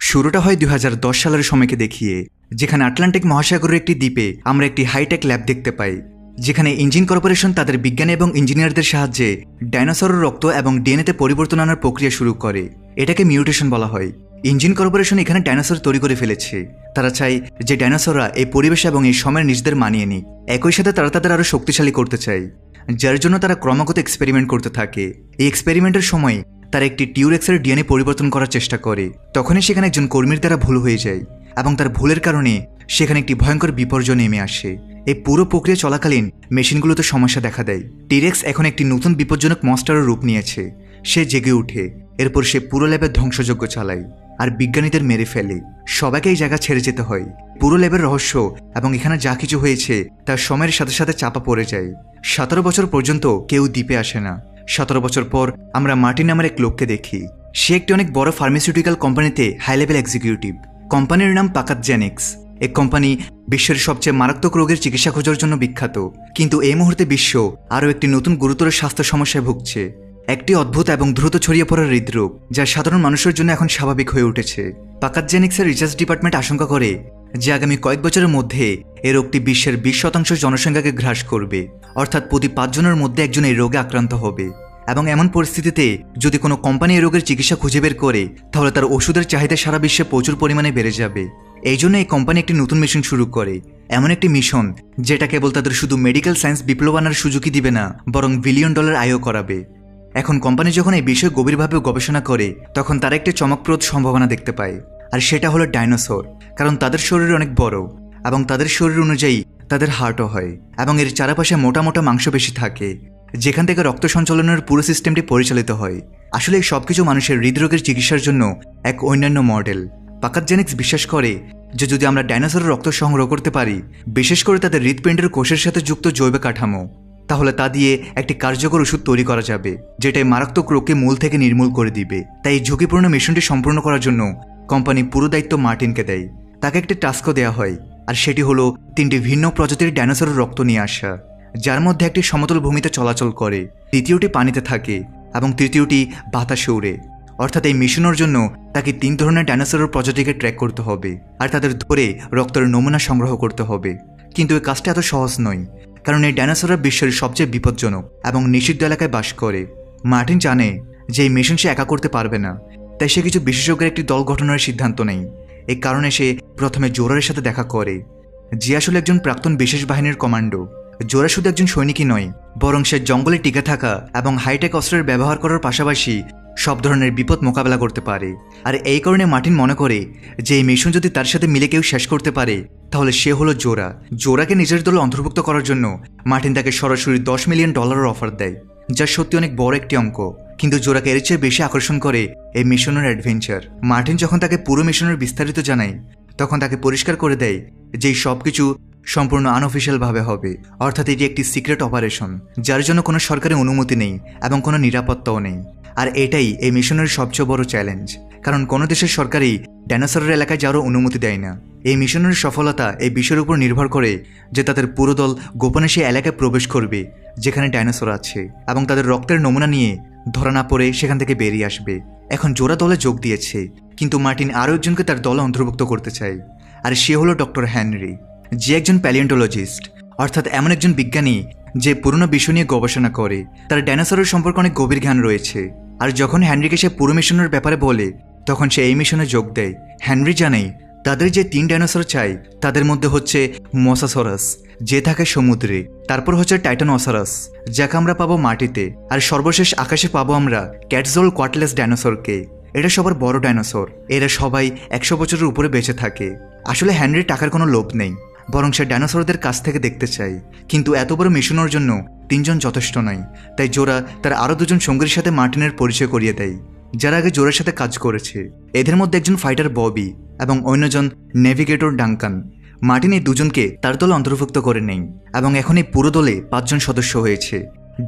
শুরুটা হয় 2010 সালের সময়কে দেখিয়ে, যেখানে আটলান্টিক মহাসাগরের একটি দ্বীপে আমরা একটি হাইটেক ল্যাব দেখতে পাই, যেখানে ইঞ্জিন কর্পোরেশন তাদের বিজ্ঞানী এবং ইঞ্জিনিয়ারদের সাহায্যে ডাইনোসরের রক্ত এবং ডিএনএতে পরিবর্তন আনার প্রক্রিয়া শুরু করে। এটাকে মিউটেশন বলা হয়। ইঞ্জিন কর্পোরেশন এখানে ডাইনোসর তৈরি করে ফেলেছে। তারা চায় যে ডাইনোসররা এই পরিবেশ এবং এই সময়ের নিজেদের মানিয়ে নিক। একই সাথে তারা তাদের আরও শক্তিশালী করতে চায়, যার জন্য তারা ক্রমাগত এক্সপেরিমেন্ট করতে থাকে। এই এক্সপেরিমেন্টের সময় তারা একটি টিউরেক্সের ডিএনএ পরিবর্তন করার চেষ্টা করে। তখনই সেখানে একজন কর্মীর দ্বারা ভুল হয়ে যায় এবং তার ভুলের কারণে সেখানে একটি ভয়ঙ্কর বিপর্যয় নেমে আসে। এই পুরো প্রক্রিয়া চলাকালীন মেশিনগুলোতে সমস্যা দেখা দেয়। টিরেক্স এখন একটি নতুন বিপজ্জনক মনস্টারের রূপ নিয়েছে। সে জেগে ওঠে, এরপর সে পুরো ল্যাবের ধ্বংসযজ্ঞ চালায় আর বিজ্ঞানীদের মেরে ফেলে। সবাইকে এই জায়গা ছেড়ে যেতে হয়। পুরো ল্যাবের রহস্য এবং এখানে যা কিছু হয়েছে তার সময়ের সাথে সাথে চাপা পড়ে যায়। 17 বছর পর্যন্ত কেউ দ্বীপে আসে না। 17 বছর পর আমরা মার্টিন নামের এক লোককে দেখি। সে একটি অনেক বড় ফার্মাসিউটিক্যাল কোম্পানিতে হাই লেভেল এক্সিকিউটিভ। কোম্পানির নাম পাকাতজেনিক্স। এই কোম্পানি বিশ্বের সবচেয়ে মারাত্মক রোগের চিকিৎসা খোঁজার জন্য বিখ্যাত। কিন্তু এই মুহূর্তে বিশ্ব আরও একটি নতুন গুরুতর স্বাস্থ্য সমস্যায় ভুগছে। একটি অদ্ভুত এবং দ্রুত ছড়িয়ে পড়া হৃদরোগ, যা সাধারণ মানুষের জন্য এখন স্বাভাবিক হয়ে উঠেছে। পাকাতজেনিক্সের রিসার্চ ডিপার্টমেন্ট আশঙ্কা করে যে আগামী কয়েক বছরের মধ্যে এই রোগটি বিশ্বের 20% জনসংখ্যাকে গ্রাস করবে। অর্থাৎ প্রতি 5 জনের মধ্যে একজন এই রোগে আক্রান্ত হবে। এবং এমন পরিস্থিতিতে যদি কোনো কোম্পানি এই রোগের চিকিৎসা খুঁজে বের করে, তাহলে তার ওষুধের চাহিদা সারা বিশ্বে প্রচুর পরিমাণে বেড়ে যাবে। এই জন্য এই কোম্পানি একটি নতুন মিশন শুরু করে। এমন একটি মিশন যেটা কেবল তাদের শুধু মেডিকেল সায়েন্স বিপ্লব আনার সুযোগই দিবে না, বরং $1 বিলিয়ন আয়ও করাবে। এখন কোম্পানি যখন এই বিষয়ে গভীরভাবে গবেষণা করে, তখন তারা একটি চমকপ্রদ সম্ভাবনা দেখতে পায়। আর সেটা হলো ডাইনোসর। কারণ তাদের শরীর অনেক বড় এবং তাদের শরীর অনুযায়ী তাদের হার্টও হয় এবং এর চারপাশে মোটা মোটা মাংসপেশি থাকে, যেখান থেকে রক্ত সঞ্চালনের পুরো সিস্টেমটি পরিচালিত হয়। আসলে এই সবকিছু মানুষের হৃদরোগের চিকিৎসার জন্য এক অন্যান্য মডেল। পাকাতজেনিক্স বিশ্বাস করে যে যদি আমরা ডাইনোসরের রক্ত সংগ্রহ করতে পারি, বিশেষ করে তাদের হৃৎপিণ্ডের কোষের সাথে যুক্ত জৈব কাঠামো, তাহলে তা দিয়ে একটি কার্যকর ওষুধ তৈরি করা যাবে, যেটাই মারাত্মক রোগকে মূল থেকে নির্মূল করে দিবে। তাই এই ঝুঁকিপূর্ণ মিশনটি সম্পূর্ণ করার জন্য কোম্পানি পুরো দায়িত্ব মার্টিনকে দেয়। তাকে একটি টাস্কও দেওয়া হয়, আর সেটি হলো 3টি ভিন্ন প্রজাতির ডাইনোসরের রক্ত নিয়ে আসা, যার মধ্যে একটি সমতল ভূমিতে চলাচল করে, দ্বিতীয়টি পানিতে থাকে এবং তৃতীয়টি বাতাসে উড়ে। অর্থাৎ এই মিশনের জন্য তাকে 3 ধরনের ডাইনোসরের প্রজাতিকে ট্র্যাক করতে হবে আর তাদের ধরে রক্তের নমুনা সংগ্রহ করতে হবে। কিন্তু এই কাজটা এত সহজ নয়, কারণ এই ডাইনোসররা বিশ্বের সবচেয়ে বিপজ্জনক এবং নিষিদ্ধ এলাকায় বাস করে। মার্টিন জানে যে এই মিশন সে একা করতে পারবে না, তাই সে কিছু বিশেষজ্ঞের একটি দল গঠনের সিদ্ধান্ত নেয়। এই কারণে সে প্রথমে জোরারের সাথে দেখা করে, যে আসলে একজন প্রাক্তন বিশেষ বাহিনীর কমান্ডো। জোরা শুধু একজন সৈনিকই নয়, বরং সে জঙ্গলে টিকে থাকা এবং হাইটেক অস্ত্রের ব্যবহার করার পাশাপাশি সব ধরনের বিপদ মোকাবেলা করতে পারে। আর এই কারণে মার্টিন মনে করে যে এই মিশন যদি তার সাথে মিলে কেউ শেষ করতে পারে, তাহলে সে হলো জোরা। জোরাকে নিজের দলে অন্তর্ভুক্ত করার জন্য মার্টিন তাকে সরাসরি $10 মিলিয়ন অফার দেয়, যা সত্যি অনেক বড় একটি অঙ্ক। কিন্তু জোরাকে এর চেয়ে বেশি আকর্ষণ করে এই মিশনের অ্যাডভেঞ্চার। মার্টিন যখন তাকে পুরো মিশনের বিস্তারিত জানায়, তখন তাকে পরিষ্কার করে দেয় যে এই সব কিছু সম্পূর্ণ আনঅফিশিয়ালভাবে হবে। অর্থাৎ এটি একটি সিক্রেট অপারেশন, যার জন্য কোনো সরকারি অনুমতি নেই এবং কোনো নিরাপত্তাও নেই। আর এটাই এই মিশনের সবচেয়ে বড় চ্যালেঞ্জ, কারণ কোনো দেশের সরকারই ডাইনোসরের এলাকায় যাওয়ারও অনুমতি দেয় না। এই মিশনের সফলতা এই বিষয়ের উপর নির্ভর করে যে তাদের পুরো দল গোপনে সেই এলাকায় প্রবেশ করবে যেখানে ডাইনোসর আছে, এবং তাদের রক্তের নমুনা নিয়ে ধরা না পড়ে সেখান থেকে বেরিয়ে আসবে। এখন জোরা দলে যোগ দিয়েছে, কিন্তু মার্টিন আরও একজনকে তার দলে অন্তর্ভুক্ত করতে চায়। আর সে হলো ডক্টর হেনরি, যে একজন প্যালিওন্টোলজিস্ট, অর্থাৎ এমন একজন বিজ্ঞানী যে পুরনো বিষয় নিয়ে গবেষণা করে। তার ডাইনোসরের সম্পর্কে অনেক গভীর জ্ঞান রয়েছে। আর যখন হেনরিকে সে পুরো মিশনের ব্যাপারে বলে, তখন সে এই মিশনে যোগ দেয়। হেনরি জানে তাদের যে 3 ডাইনোসর চাই, তাদের মধ্যে হচ্ছে মোসাসরাস, যে থাকে সমুদ্রে, তারপর হচ্ছে টাইটানোসরাস, যাকে আমরা পাবো মাটিতে, আর সর্বশেষ আকাশে পাবো আমরা ক্যাটজল কোয়াটলেস ডাইনোসরকে। এটা সবার বড় ডাইনোসর। এরা সবাই 100 বছরের উপরে বেঁচে থাকে। আসলে হেনরির টাকার কোনো লোভ নেই, বরং সে ডাইনোসরদের কাছ থেকে দেখতে চায়। কিন্তু এত বড় মিশনের জন্য 3 জন যথেষ্ট নয়। তাই জোরা তার আরও 2 জন সঙ্গীর সাথে মার্টিনের পরিচয় করিয়ে দেয়, যারা আগে জোরের সাথে কাজ করেছে। এদের মধ্যে একজন ফাইটার ববি এবং অন্যজন নেভিগেটর ডাঙ্কান। মার্টিন এই 2 জনকে তার দলে অন্তর্ভুক্ত করে নেই, এবং এখন এই পুরো দলে 5 জন সদস্য হয়েছে।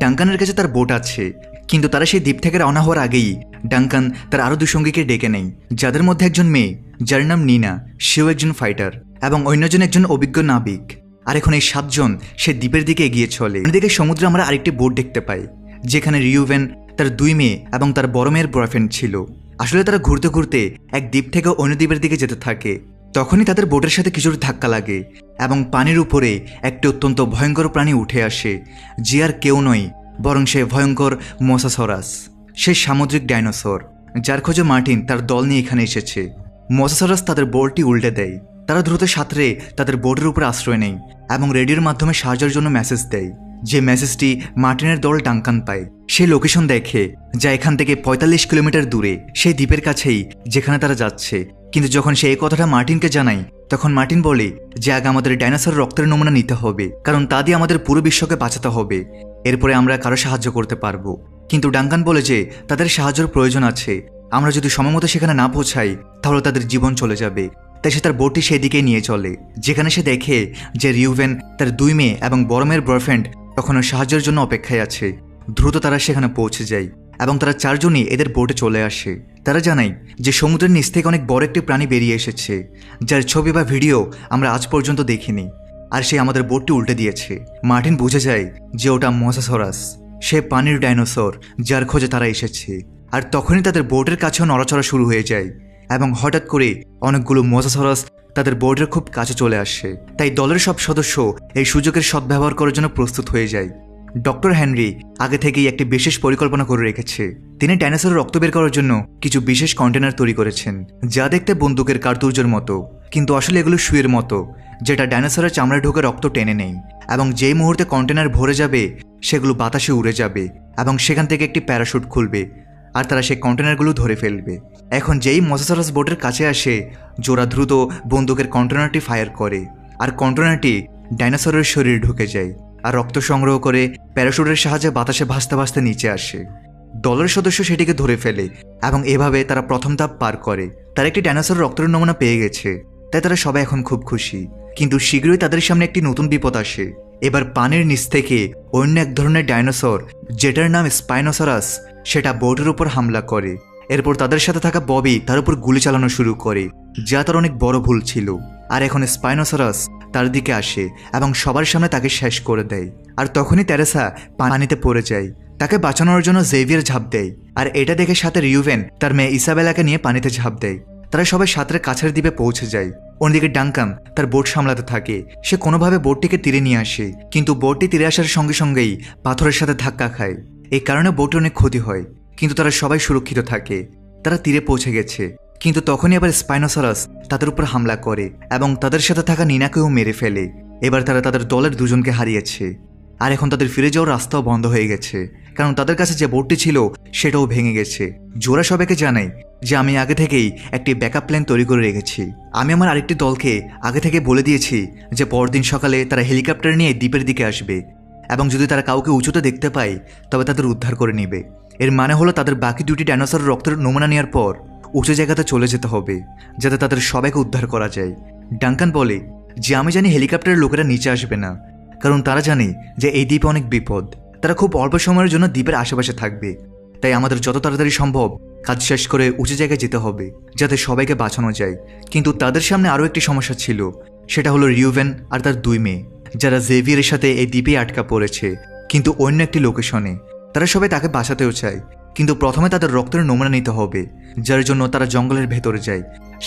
ডাঙ্কানের কাছে তার বোট আছে, কিন্তু তারা সেই দ্বীপ থেকে রওনা হওয়ার আগেই ডাঙ্কান তার আরও 2 সঙ্গীকে ডেকে নেয়, যাদের মধ্যে একজন মেয়ে যার নাম নিনা, সেও একজন ফাইটার, এবং অন্যজন একজন অভিজ্ঞ নাবিক। আর এখন এই 7 জন সে দ্বীপের দিকে এগিয়ে চলে। অন্যদিকে সমুদ্রে আমরা আরেকটি বোট দেখতে পাই, যেখানে রিউভেন, তার 2 মেয়ে এবং তার বড় মেয়ের বয়ফ্রেন্ড ছিল। আসলে তারা ঘুরতে ঘুরতে এক দ্বীপ থেকে অন্য দ্বীপের দিকে যেতে থাকে। তখনই তাদের বোটের সাথে কিছুটা ধাক্কা লাগে এবং পানির উপরে একটি অত্যন্ত ভয়ঙ্কর প্রাণী উঠে আসে, যে আর কেউ নয় বরং সে ভয়ঙ্কর মোসাসরাস, সে সামুদ্রিক ডাইনোসর যার খোঁজে মার্টিন তার দল নিয়ে এখানে এসেছে। মোসাসরাস তাদের বোটটি উল্টে দেয়। তারা দ্রুত সাঁতরে তাদের বোটের উপরে আশ্রয় নেয় এবং রেডিওর মাধ্যমে সাহায্যের জন্য মেসেজ দেয়। যে মেসেজটি মার্টিনের দল ডাঙ্কান পায়, সে লোকেশন দেখে যা এখান থেকে ৪৫ কিলোমিটার দূরে, সেই দ্বীপের কাছেই যেখানে তারা যাচ্ছে। কিন্তু যখন সে এই কথাটা মার্টিনকে জানায়, তখন মার্টিন বলে যে আগে আমাদের ডাইনোসর রক্তের নমুনা নিতে হবে, কারণ তা দিয়ে আমাদের পুরো বিশ্বকে বাঁচাতে হবে, এরপরে আমরা কারো সাহায্য করতে পারবো। কিন্তু ডাঙ্কান বলে যে তাদের সাহায্যের প্রয়োজন আছে, আমরা যদি সময়মতো সেখানে না পৌঁছাই তাহলে তাদের জীবন চলে যাবে। তাই সে তার বোটটি সেই দিকে নিয়ে চলে, যেখানে সে দেখে যে রিউভেন, তার 2 মেয়ে এবং বড় মেয়ের বয়ফ্রেন্ড তখনও সাহায্যের জন্য অপেক্ষায় আছে। দ্রুত তারা সেখানে পৌঁছে যায় এবং তারা 4 জনই এদের বোটে চলে আসে। তারা জানায় যে সমুদ্রের নিচ থেকে অনেক বড় একটি প্রাণী বেরিয়ে এসেছে, যার ছবি বা ভিডিও আমরা আজ পর্যন্ত দেখিনি, আর সে আমাদের বোটটি উল্টে দিয়েছে। মার্টিন বুঝে যায় যে ওটা মোসাসরাস, সে পানির ডাইনোসর যার খোঁজে তারা এসেছে। আর তখনই তাদের বোটের কাছেও নড়াচড়া শুরু হয়ে যায় এবং হঠাৎ করে অনেকগুলো মোসাসরাস তাদের বোর্ডের খুব কাছে চলে আসে। তাই দলের সব সদস্য এই সুযোগের সদ্ব্যবহার করার জন্য প্রস্তুত হয়ে যায়। ডক্টর হেনরি আগে থেকেই একটি বিশেষ পরিকল্পনা করে রেখেছে। তিনি ডাইনোসরের রক্ত বের করার জন্য কিছু বিশেষ কন্টেনার তৈরি করেছেন, যা দেখতে বন্দুকের কার্তুজের মতো, কিন্তু আসলে এগুলো সুইয়ের মতো, যেটা ডাইনোসরের চামড়ায় ঢুকে রক্ত টেনে নেয়। এবং যেই মুহূর্তে কন্টেনার ভরে যাবে, সেগুলো বাতাসে উড়ে যাবে এবং সেখান থেকে একটি প্যারাশুট খুলবে আর তারা সেই কন্টেনারগুলো ধরে ফেলবে। এখন যেই মোসাসরাস বোটের কাছে আসে, জোরা দ্রুত বন্দুকের কন্টেনারটি ফায়ার করে আর কন্টেনারটি ডাইনোসরের শরীরে ঢুকে যায় আর রক্ত সংগ্রহ করে প্যারাশুটের সাহায্যে বাতাসে ভাসতে ভাসতে নিচে আসে। দলের সদস্য সেটিকে ধরে ফেলে এবং এভাবে তারা প্রথম ধাপ পার করে। তারা একটি ডাইনোসরের রক্তের নমুনা পেয়ে গেছে, তাই তারা সবাই এখন খুব খুশি। কিন্তু শীঘ্রই তাদের সামনে একটি নতুন বিপদ আসে। এবার পানির নিচ থেকে অন্য এক ধরনের ডাইনোসর, যেটার নাম স্পাইনোসরাস, সেটা বোটের উপর হামলা করে। এরপর তাদের সাথে থাকা ববি তার উপর গুলি চালানো শুরু করে, যা তার অনেক বড় ভুল ছিল। আর এখন স্পাইনোসরাস তার দিকে আসে এবং সবার সামনে তাকে শেষ করে দেয়। আর তখনই তেরেসা পানিতে পড়ে যায়। তাকে বাঁচানোর জন্য জেভিয়ার ঝাঁপ দেয়, আর এটা দেখে সাথে রিউভেন তার মেয়ে ইসাবেলাকে নিয়ে পানিতে ঝাঁপ দেয়। তারা সবাই সাঁতরে কাছের দ্বীপে পৌঁছে যায়। অন্যদিকে ডাঙ্কান তার বোট সামলাতে থাকে। সে কোনোভাবে বোটটিকে তীরে নিয়ে আসে, কিন্তু বোটটি তীরে আসার সঙ্গে সঙ্গেই পাথরের সাথে ধাক্কা খায়। এই কারণে বোটে অনেক ক্ষতি হয়, কিন্তু তারা সবাই সুরক্ষিত থাকে। তারা তীরে পৌঁছে গেছে, কিন্তু তখনই আবার স্পাইনোসরাস তাদের উপর হামলা করে এবং তাদের সাথে থাকা নিনাকেও মেরে ফেলে। এবার তারা তাদের দলের 2 জনকে হারিয়েছে, আর এখন তাদের ফিরে যাওয়ার রাস্তাও বন্ধ হয়ে গেছে, কারণ তাদের কাছে যে বোটটি ছিল সেটাও ভেঙে গেছে। জোরা সবাইকে জানায় যে আমি আগে থেকেই একটি ব্যাকআপ প্ল্যান তৈরি করে রেখেছি। আমি আমার আরেকটি দলকে আগে থেকে বলে দিয়েছি যে পরদিন সকালে তারা হেলিকপ্টার নিয়ে দ্বীপের দিকে আসবে এবং যদি তারা কাউকে উঁচুতে দেখতে পায় তবে তাদের উদ্ধার করে নেবে। এর মানে হলো তাদের বাকি 2টি ডাইনোসর রক্তের নমুনা নেওয়ার পর উঁচু জায়গাতে চলে যেতে হবে, যাতে তাদের সবাইকে উদ্ধার করা যায়। ডাঙ্কান বলে যে আমি জানি হেলিকপ্টারের লোকেরা নিচে আসবে না, কারণ তারা জানে যে এই দ্বীপে অনেক বিপদ। তারা খুব অল্প সময়ের জন্য দ্বীপের আশেপাশে থাকবে, তাই আমাদের যত তাড়াতাড়ি সম্ভব কাজ শেষ করে উঁচু জায়গায় যেতে হবে, যাতে সবাইকে বাঁচানো যায়। কিন্তু তাদের সামনে আরও একটি সমস্যা ছিল, সেটা হলো রিউভেন আর তার 2 মেয়ে, যারা জেভিয়ারের সাথে এই দ্বীপে আটকা পড়েছে, কিন্তু অন্য একটি লোকেশনে। তারা সবাই তাকে বাঁচাতেও চায়, কিন্তু প্রথমে তাদের রক্তের নমুনা নিতে হবে, যার জন্য তারা জঙ্গলের ভেতরে যায়।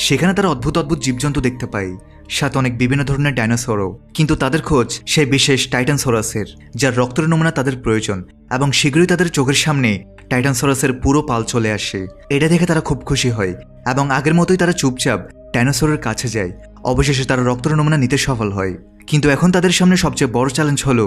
সেখানে তারা অদ্ভুত অদ্ভুত জীবজন্তু দেখতে পায়, সাথে অনেক বিভিন্ন ধরনের ডাইনোসরও। কিন্তু তাদের খোঁজ সেই বিশেষ টাইটানসরাসের, যার রক্তের নমুনা তাদের প্রয়োজন। এবং শীঘ্রই তাদের চোখের সামনে টাইটানসরাসের পুরো পাল চলে আসে। এটা দেখে তারা খুব খুশি হয় এবং আগের মতোই তারা চুপচাপ ডাইনোসরের কাছে যায়। অবশেষে তারা রক্তের নমুনা নিতে সফল হয়। কিন্তু এখন তাদের সামনে সবচেয়ে বড় চ্যালেঞ্জ হলো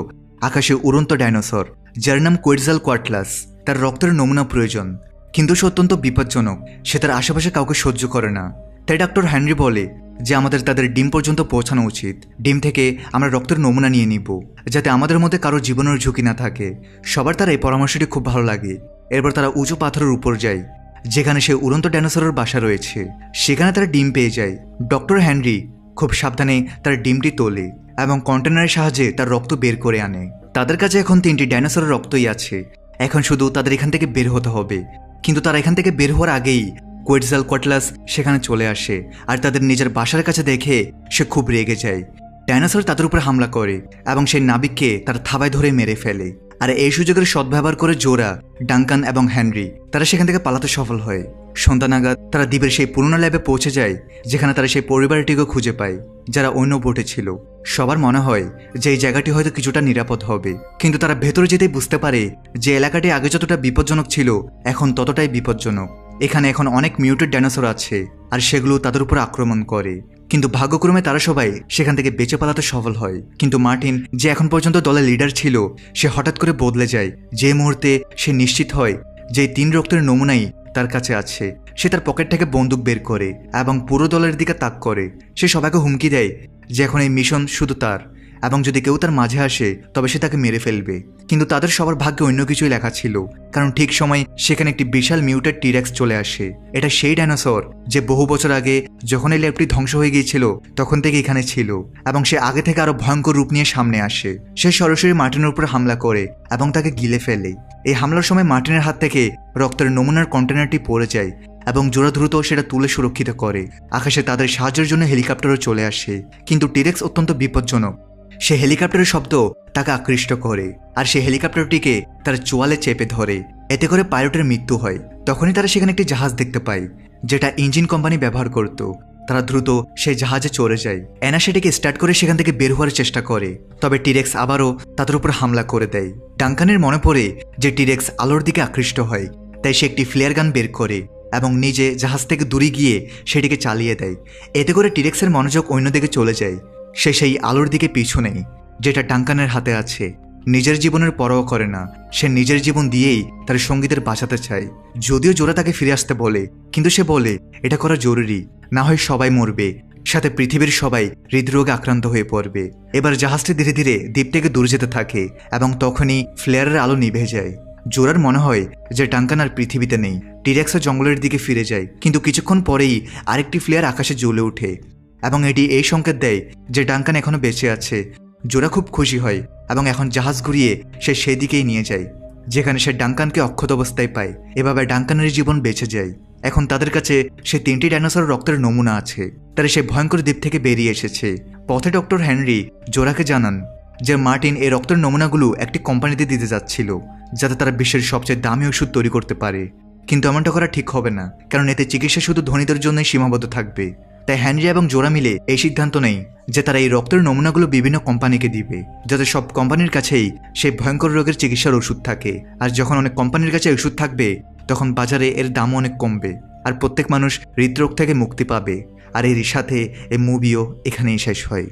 আকাশে উড়ন্ত ডাইনোসর, যার নাম কোয়েটজালকোয়াটলাস। তার রক্তের নমুনা প্রয়োজন, কিন্তু সে অত্যন্ত বিপজ্জনক। সে তার আশেপাশে কাউকে সহ্য করে না। তাই ডক্টর হেনরি বলে যে আমাদের তাদের ডিম পর্যন্ত পৌঁছানো উচিত। ডিম থেকে আমরা রক্তের নমুনা নিয়ে নিব, যাতে আমাদের মধ্যে কারো জীবনের ঝুঁকি না থাকে। সবার তার এই পরামর্শটি খুব ভালো লাগে। এরপর তারা উঁচু পাথরের উপর যায়, যেখানে সে উড়ন্ত ডাইনোসরের বাসা রয়েছে। সেখানে তারা ডিম পেয়ে যায়। ডক্টর হেনরি খুব সাবধানে তার ডিমটি তোলে এবং কন্টেনারের সাহায্যে তার রক্ত বের করে আনে। তাদের কাছে এখন 3টি ডাইনোসরের রক্তই আছে। এখন শুধু তাদের এখান থেকে বের হতে হবে। কিন্তু তারা এখান থেকে বের হওয়ার আগেই কোয়েটজালকোয়াটলাস সেখানে চলে আসে, আর তাদের নিজের বাসার কাছে দেখে সে খুব রেগে যায়। ডাইনোসর তাদের উপর হামলা করে এবং সেই নাবিককে তার থাবায় ধরে মেরে ফেলে। আর এই সুযোগের সদ্ব্যবহার করে জোরা, ডাঙ্কান এবং হেনরি তারা সেখান থেকে পালাতে সফল হয়। সন্ধ্যা নাগাদ তারা দ্বীপের সেই পুরনো ল্যাবে পৌঁছে যায়, যেখানে তারা সেই পরিবারটিকে খুঁজে পায় যারা অন্য বোটে ছিল। সবার মনে হয় যে এই জায়গাটি হয়তো কিছুটা নিরাপদ হবে, কিন্তু তারা ভেতরে যেতেই বুঝতে পারে যে এলাকাটি আগে যতটা বিপজ্জনক ছিল এখন ততটাই বিপজ্জনক। এখানে এখন অনেক মিউটেড ডাইনোসর আছে আর সেগুলো তাদের উপর আক্রমণ করে। কিন্তু ভাগ্যক্রমে তারা সবাই সেখান থেকে বেঁচে পালাতে সফল হয়। কিন্তু মার্টিন, যে এখন পর্যন্ত দলের লিডার ছিল, সে হঠাৎ করে বদলে যায়। যে মুহূর্তে সে নিশ্চিত হয় যে 3 রক্তের নমুনাই তার কাছে আছে, সে তার পকেট থেকে বন্দুক বের করে এবং পুরো দলের দিকে তাক করে। সে সবাইকে হুমকি দেয় যে এখন এই মিশন শুধু তার, এবং যদি কেউ তার মাঝে আসে তবে সে তাকে মেরে ফেলবে। কিন্তু তাদের সবার ভাগ্যে অন্য কিছুই লেখা ছিল, কারণ ঠিক সময় সেখানে একটি বিশাল মিউটেড টিরেক্স চলে আসে। এটা সেই ডাইনোসর যে বহু বছর আগে যখন এই ল্যাবটি ধ্বংস হয়ে গিয়েছিল তখন থেকে এখানে ছিল, এবং সে আগে থেকে আরো ভয়ঙ্কর রূপ নিয়ে সামনে আসে। সে সরাসরি মার্টিনের উপর হামলা করে এবং তাকে গিলে ফেলে। এই হামলার সময় মার্টিনের হাত থেকে রক্তের নমুনার কন্টেনারটি পড়ে যায় এবং জোড়া দ্রুত সেটা তুলে সুরক্ষিত করে। আকাশে তাদের সাহায্যের জন্য হেলিকপ্টারও চলে আসে, কিন্তু টিরেক্স অত্যন্ত বিপজ্জনক। সে হেলিকপ্টারের শব্দ তাকে আকৃষ্ট করে আর সে হেলিকপ্টারটিকে তার চোয়ালে চেপে ধরে। এতে করে পাইলটের মৃত্যু হয়। তখনই তারা সেখানে একটি জাহাজ দেখতে পায় যেটা ইঞ্জিন কোম্পানি ব্যবহার করত। তারা দ্রুত সেই জাহাজে চড়ে যায়। অ্যানা সেটাকে স্টার্ট করে সেখান থেকে বের হওয়ার চেষ্টা করে, তবে টিরেক্স আবারও তাদের উপর হামলা করে দেয়। ডাঙ্কানের মনে পড়ে যে টিরেক্স আলোর দিকে আকৃষ্ট হয়, তাই সে একটি ফ্লেয়ার গান বের করে এবং নিজে জাহাজ থেকে দূরে গিয়ে সেটিকে চালিয়ে দেয়। এতে করে টিরেক্সের মনোযোগ অন্যদিকে চলে যায়। সে সেই আলোর দিকে পিছু নেয় যেটা ডাঙ্কানের হাতে আছে। নিজের জীবনের পরোয়া করে না, সে নিজের জীবন দিয়েই তার সঙ্গীদের বাঁচাতে চায়। যদিও জোরা তাকে ফিরে আসতে বলে, কিন্তু সে বলে এটা করা জরুরি, না হয় সবাই মরবে, সাথে পৃথিবীর সবাই হৃদরোগে আক্রান্ত হয়ে পড়বে। এবার জাহাজটি ধীরে ধীরে দ্বীপ থেকে দূরে যেতে থাকে এবং তখনই ফ্লেয়ারের আলো নিভে যায়। জোরার মনে হয় যে ডাঙ্কান আর পৃথিবীতে নেই। টিরেক্সও জঙ্গলের দিকে ফিরে যায়, কিন্তু কিছুক্ষণ পরেই আরেকটি ফ্লেয়ার আকাশে জ্বলে ওঠে এবং এটি এই সংকেত দেয় যে ডাঙ্কান এখনো বেঁচে আছে। জোরা খুব খুশি হয় এবং এখন জাহাজ ঘুরিয়ে সে সেদিকেই নিয়ে যায়, যেখানে সে ডাঙ্কানকে অক্ষত অবস্থায় পায়। এভাবে ডাঙ্কানের জীবন বেঁচে যায়। এখন তাদের কাছে সে 3টি ডাইনোসর রক্তের নমুনা আছে। তারা সে ভয়ঙ্কর দ্বীপ থেকে বেরিয়ে এসেছে। পথে ডক্টর হেনরি জোরাকে জানান যে মার্টিন এই রক্তের নমুনাগুলো একটি কোম্পানিতে দিতে যাচ্ছিল, যাতে তারা বিশ্বের সবচেয়ে দামি ওষুধ তৈরি করতে পারে। কিন্তু এমনটা করা ঠিক হবে না, কারণ এতে চিকিৎসা শুধু ধনীদের জন্যই সীমাবদ্ধ থাকবে। তাই হেনরি এবং জোরা মিলে এই সিদ্ধান্ত নেয় যে তারা এই রক্তের নমুনাগুলো বিভিন্ন কোম্পানিকে দিবে, যাতে সব কোম্পানির কাছেই সেই ভয়ঙ্কর রোগের চিকিৎসার ওষুধ থাকে। আর যখন অনেক কোম্পানির কাছে ওষুধ থাকবে তখন বাজারে এর দামও অনেক কমবে আর প্রত্যেক মানুষ হৃদরোগ থেকে মুক্তি পাবে। আর এর সাথে এই মুভিও এখানেই শেষ হয়।